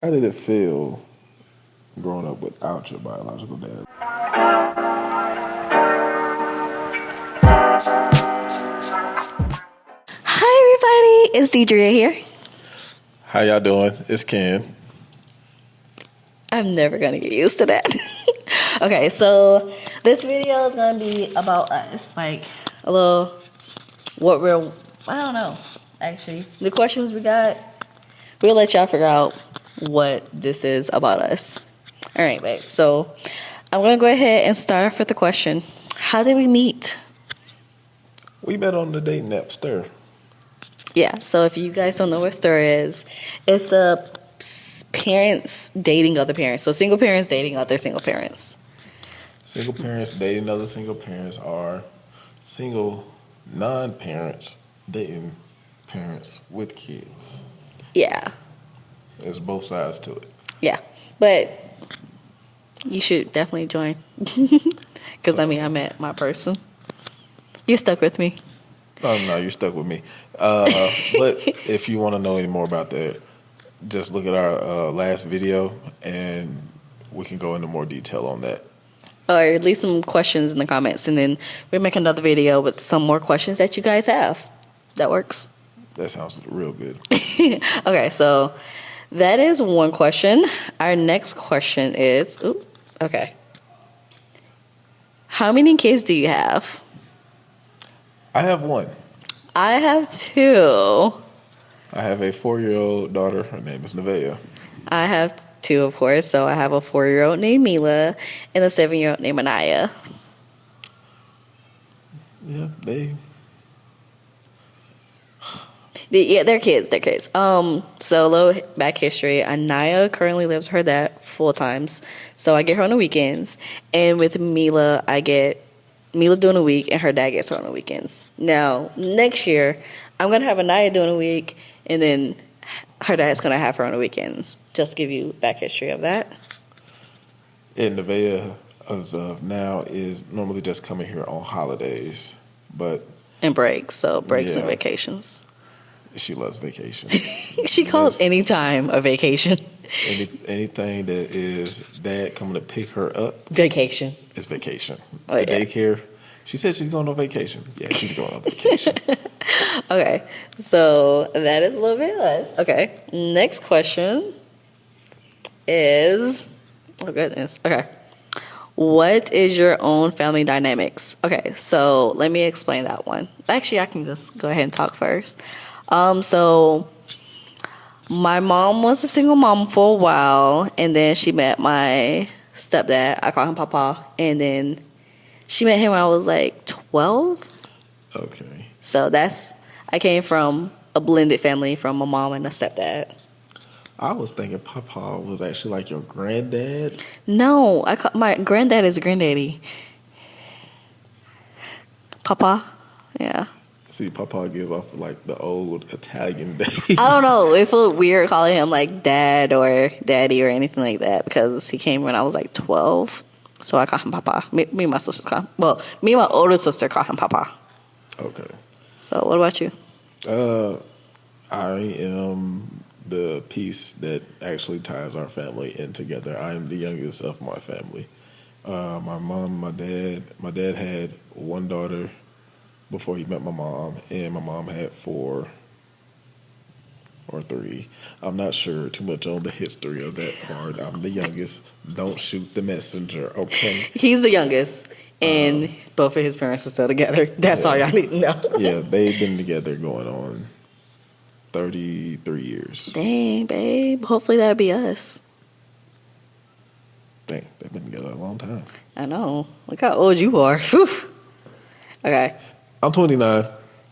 How did it feel growing up without your biological dad? Hi everybody, it's Dedria here. How y'all doing? It's Ken. I'm never gonna get used to that. Okay, so this video is gonna be about us, like a little I don't know, actually. The questions we got, we'll let y'all figure out what this is about us. All right, babe, so I'm gonna go ahead and start off with the question. How did we meet? We met on the dating app Stir. Yeah, so if you guys don't know what Stir is, it's a parents dating other parents. So single parents dating other single parents. Single parents dating other single parents are single non-parents dating parents with kids. Yeah, There's both sides to it. yeah. But you should definitely join. Because, I met my person. You're stuck with me. Oh, no, you're stuck with me. But if you want to know any more about that, just look at our last video and we can go into more detail on that. Or leave some questions in the comments, and then we'll make another video with some more questions that you guys have. That works? That sounds real good. Okay, so that is one question. Our next question is, okay. How many kids do you have? I have one. I have two. I have a 4-year-old daughter. Her name is Nevaeh. I have two, of course. So I have a 4-year-old named Mila and a 7-year-old named Anaya. Yeah, They're kids. They're kids. So a little back history. Anaya currently lives with her dad full times. So I get her on the weekends. And with Mila, I get Mila during the week and her dad gets her on the weekends. Now, next year, I'm going to have Anaya during the week and then her dad's going to have her on the weekends. Just give you back history of that. And Nevaeh, as of now, is normally just coming here on holidays. But And breaks. So breaks and Yeah. vacations. she loves vacation. She calls any time a vacation. Anything that is dad coming to pick her up Vacation. is vacation. Oh, The yeah. daycare, she said she's going on vacation. Yeah, she's going on vacation. Okay, so that is a little bit less. Okay, next question is, oh goodness, okay. What is your own family dynamics? Okay, so let me explain that one. Actually, I can just go ahead and talk first. So my mom was a single mom for a while, and then she met my stepdad. I call him Papa, and then she met him when I was like 12. Okay. So I came from a blended family from a mom and a stepdad. I was thinking Papa was actually like your granddad. No, my granddad is granddaddy. Papa, yeah. See, Papa gives off like the old Italian name. I don't know. It feels weird calling him like dad or daddy or anything like that because he came when I was like 12. So I call him Papa. Me and my sister me and my older sister call him Papa. Okay. So what about you? I am the piece that actually ties our family in together. I am the youngest of my family. My mom, my dad had one daughter before he met my mom, and my mom had 4 or 3. I'm not sure too much on the history of that part. I'm the youngest. Don't shoot the messenger, okay? He's the youngest, and both of his parents are still together. That's all y'all need to know. Yeah, they've been together going on 33 years. Dang, babe. Hopefully that'll be us. Dang, they've been together a long time. I know. Look how old you are. Whew. Okay. I'm 29.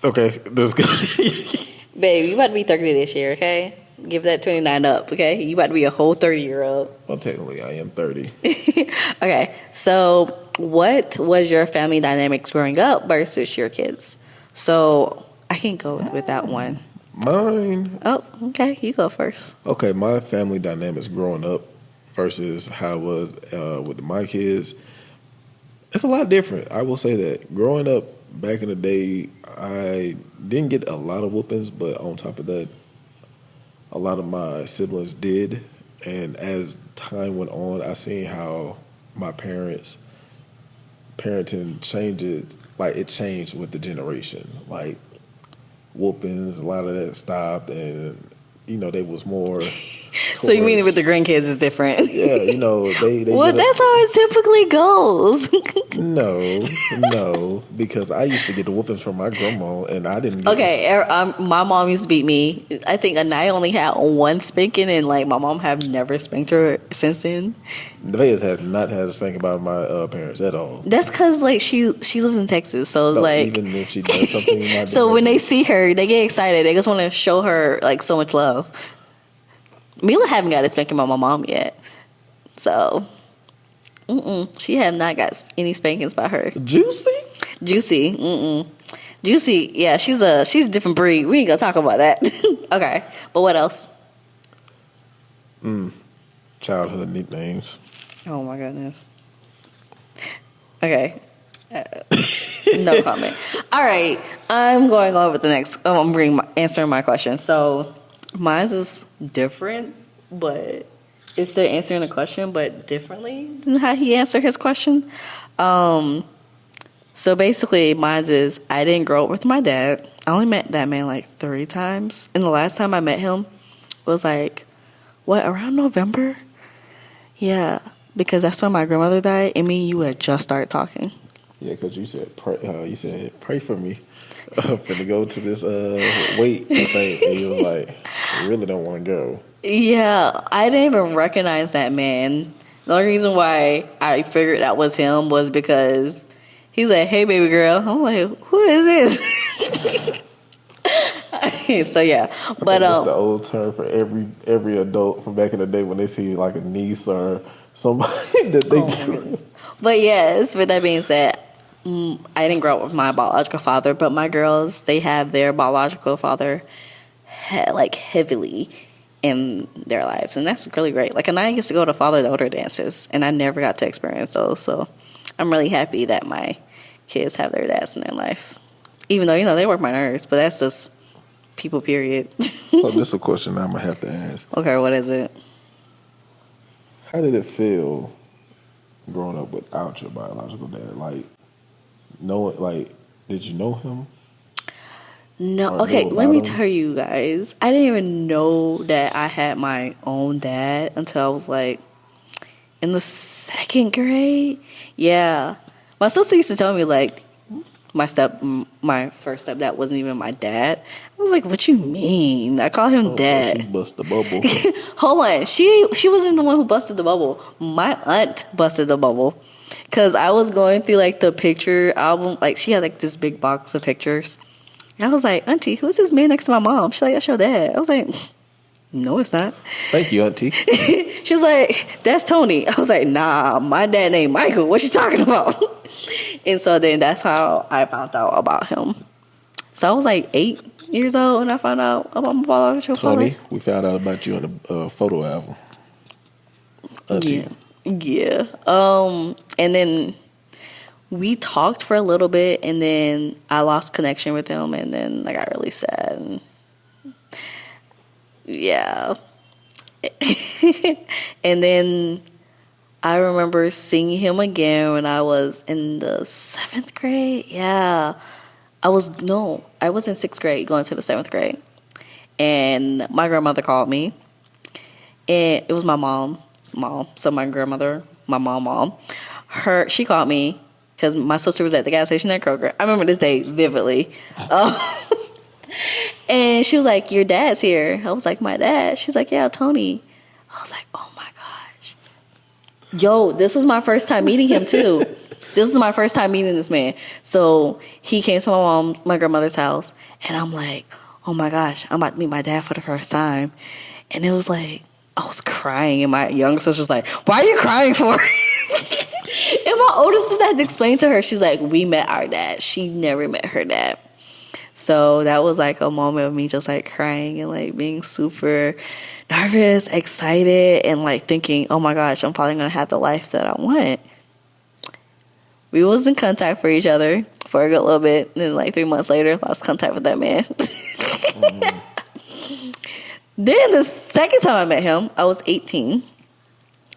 Okay, this is good. Babe, you about to be 30 this year, okay? Give that 29 up, okay? You about to be a whole 30-year-old. Well, technically, I am 30. Okay, so what was your family dynamics growing up versus your kids? So I can go with that one. Mine. Oh, okay. You go first. Okay, my family dynamics growing up versus how it was with my kids, it's a lot different. I will say that. Growing up back in the day, I didn't get a lot of whoopings, but on top of that, a lot of my siblings did. And as time went on, I seen how my parents' parenting changes. Like it changed with the generation. Like whoopings, a lot of that stopped, and they was more. So you mean with the grandkids is different? Yeah, they well, that's how it typically goes. No, because I used to get the whoopings from my grandma, and I didn't get Okay, my mom used to beat me. I think I only had one spanking, and like my mom have never spanked her since then. Nevaeh has not had a spanking by my parents at all. That's because like she lives in Texas, so it's like even if she does something, so when they see her, they get excited. They just want to show her like so much love. Mila haven't got a spanking by my mom yet, so she have not got any spankings by her. Juicy. Juicy, yeah, she's a different breed. We ain't gonna talk about that. Okay, but what else? Childhood nicknames. Oh my goodness. Okay. No comment. All right, I'm going on with the next. I'm answering my question. So mine is different, but it's still answering the question, but differently than how he answered his question. So basically, mine is I didn't grow up with my dad. I only met that man like 3 times, and the last time I met him was like around November. Yeah, because that's when my grandmother died, and me and you had just started talking. Yeah, because you said pray for me. I'm finna go to this wait thing, and you was like, I really don't want to go. Yeah, I didn't even recognize that man. The only reason why I figured that was him was because he's like, "Hey, baby girl." I'm like, "Who is this?" So yeah, but that's the old term for every adult from back in the day when they see like a niece or somebody that they. But yes, with that being said, I didn't grow up with my biological father, but my girls, they have their biological father like heavily in their lives, and that's really great. Like, and I gets to go to father-daughter dances, and I never got to experience those, so I'm really happy that my kids have their dads in their life, even though they work my nerves, but that's just people, period. So this is a question I'm gonna have to ask. Okay, what is it? How did it feel growing up without your biological dad? Like, did you know him? No. Okay, let me tell you guys. I didn't even know that I had my own dad until I was like in the 2nd grade. Yeah. My sister used to tell me like my first stepdad wasn't even my dad. I was like, "What you mean?" I call him dad. She bust the bubble. Hold on. She wasn't the one who busted the bubble. My aunt busted the bubble. Cause I was going through like the picture album. Like she had like this big box of pictures. And I was like, "Auntie, who's this man next to my mom?" She's like, "That's your dad." I was like, "No, it's not." Thank you, Auntie. She's like, "That's Tony." I was like, "Nah, my dad named Michael. What you talking about?" And so then that's how I found out about him. So I was like 8 years old when I found out about my biological father. Tony, we found out about you on the photo album. Auntie. Yeah. And then we talked for a little bit, and then I lost connection with him, and then I got really sad. And yeah. And then I remember seeing him again when I was in the 7th grade. Yeah. I was in 6th grade going to the 7th grade. And my grandmother called me. And it was my mom. So my grandmother, my mom. She called me because my sister was at the gas station at Kroger. I remember this day vividly. And she was like, "Your dad's here." I was like, "My dad?" She's like, "Yeah, Tony." I was like, "Oh my gosh." Yo, this was my first time meeting him too. This was my first time meeting this man. So he came to my grandmother's house, and I'm like, "Oh my gosh, I'm about to meet my dad for the first time." And it was like, I was crying, and my younger sister was like, "Why are you crying for?" And my oldest sister had to explain to her, she's like, "We met our dad. She never met her dad." So that was like a moment of me just like crying and like being super nervous, excited, and like thinking, "Oh my gosh, I'm probably going to have the life that I want." We was in contact for each other for a good little bit. And then like 3 months later, lost contact with that man. Then the second time I met him, I was 18.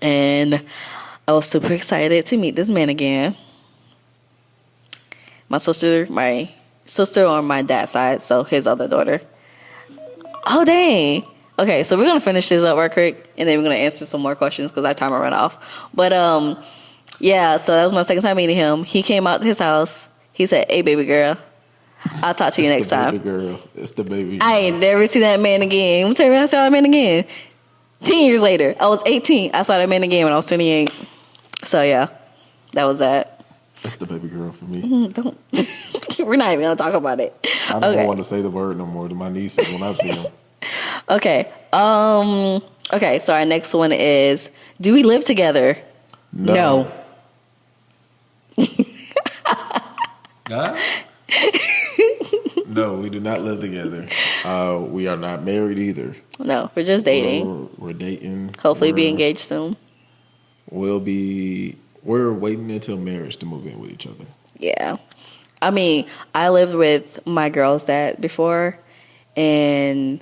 And I was super excited to meet this man again. My sister on my dad's side, so his other daughter. Oh, dang. Okay, so we're going to finish this up right quick, and then we're going to answer some more questions because our timer ran off. But, yeah, so that was my second time meeting him. He came out to his house. He said, "Hey, baby girl, I'll talk to you next time." Baby girl. It's the baby girl. I ain't never see that man again. I'm telling you, I saw that man again. 10 years later. I was 18. I saw that man again when I was 28. So, yeah, that was that. That's the baby girl for me. Don't. We're not even going to talk about it. I don't want to say the word no more to my nieces when I see them. Okay. Okay, so our next one is, do we live together? No. Huh? No, we do not live together. We are not married either. No, we're just dating. We're dating. Hopefully be engaged soon. We're waiting until marriage to move in with each other. Yeah. I mean, I lived with my girl's dad before, and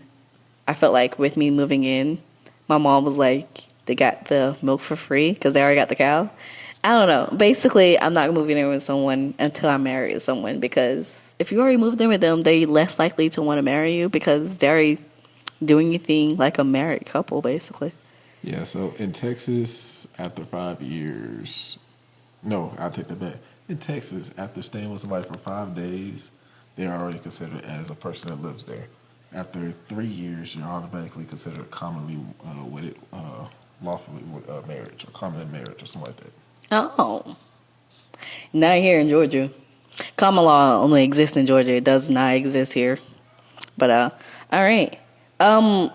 I felt like with me moving in, my mom was like, they got the milk for free because they already got the cow. I don't know. Basically, I'm not moving in with someone until I'm married to someone, because if you already moved in with them, they're less likely to want to marry you because they're already doing anything like a married couple, basically. Yeah, so in Texas, after 5 years, no, I'll take that back. In Texas, after staying with somebody for 5 days, they're already considered as a person that lives there. After 3 years, you're automatically considered commonly wedded, lawfully marriage, or common in marriage, or something like that. Oh. Not here in Georgia. Common law only exists in Georgia. It does not exist here. But, all right.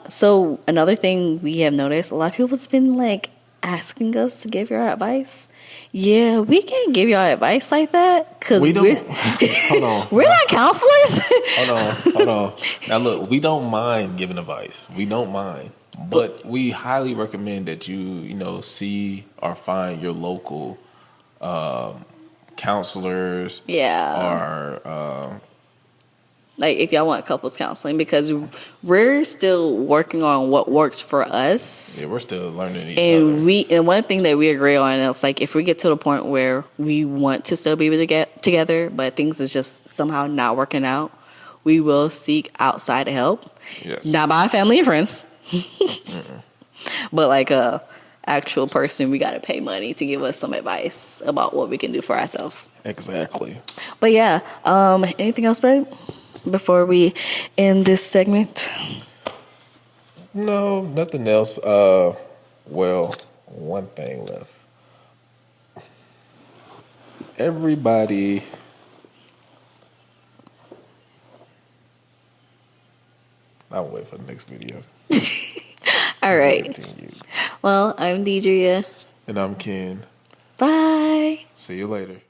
So another thing we have noticed, a lot of people's been like asking us to give your advice. Yeah, we can't give y'all advice like that because we don't. Hold on, we're not counselors. Hold on. Now look, we don't mind giving advice. We don't mind, but we highly recommend that you see or find your local counselors. Yeah. Or like if y'all want couples counseling, because we're still working on what works for us. Yeah, we're still learning each other. And one thing that we agree on is like if we get to the point where we want to still be together, but things is just somehow not working out, we will seek outside help. Yes. Not by family and friends, but like a actual person we got to pay money to give us some advice about what we can do for ourselves. Exactly. But yeah, anything else, babe? Before we end this segment? No, nothing else. Well, one thing left. Everybody, I'll wait for the next video. All right. Well, I'm Dedria. And I'm Ken. Bye. See you later.